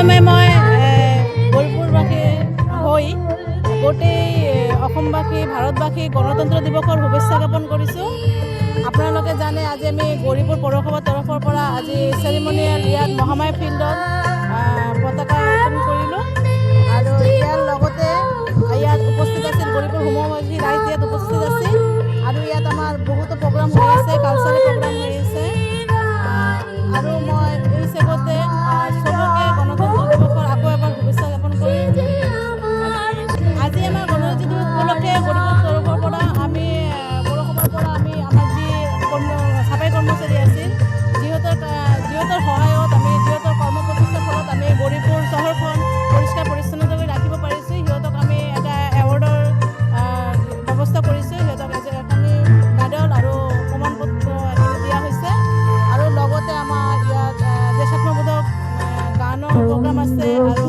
প্ৰথমে মই গৌৰীপুৰবাসী হৈ গোটেই অসমবাসী ভাৰতবাসী গণতন্ত্ৰ দিৱসৰ শুভেচ্ছা জ্ঞাপন কৰিছোঁ। আপোনালোকে জানে আজি আমি গৌৰীপুৰ পৌৰসভাৰ তৰফৰ পৰা আজি চেৰিমনিয়েল ইয়াত মহামায়া ফিল্ডত পতাকা উত্তোলন কৰিলোঁ আৰু ইয়াৰ লগতে ইয়াত উপস্থিত আছিল গৌৰীপুৰ সমবাসী ৰাইজ ইয়াত উপস্থিত আছিল আৰু ইয়াত আমাৰ বহুতো প্ৰগ্ৰাম হৈ আছে, কালচাৰেল প্ৰগ্ৰাম হৈ আছে আৰু মই এই চেগতে চবকে গণতন্ত্ৰ দিৱসৰ আকৌ এবাৰ শুভেচ্ছা জ্ঞাপন কৰিম। আজি আমাৰ গণতন্ত্ৰ দিৱস উপলক্ষে গৌৰীপুৰ তৰফৰ পৰা আমি পৌৰসভাৰ পৰা আমি আমাৰ যি চাফাই কৰ্মচাৰী আছিল যিহঁতৰ সহায়ত আমি যিহঁতৰ কৰ্ম প্ৰচেষ্টাৰ ফলত আমি গৌৰীপুৰ চহৰখন পৰিষ্কাৰ পৰিচ্ছন্নতা কৰি ৰাখিব পাৰিছোঁ। সিহঁতক আমি এটা এৱাৰ্ডৰ ব্যৱস্থা কৰিছোঁ। সিহঁতক এখনি মেডেল আৰু প্ৰমাণপত্ৰ দিয়া হৈছে আৰু লগতে আমাৰ ইয়াত দেশাত্মবোধক গানৰ প্ৰগ্ৰাম আছে আৰু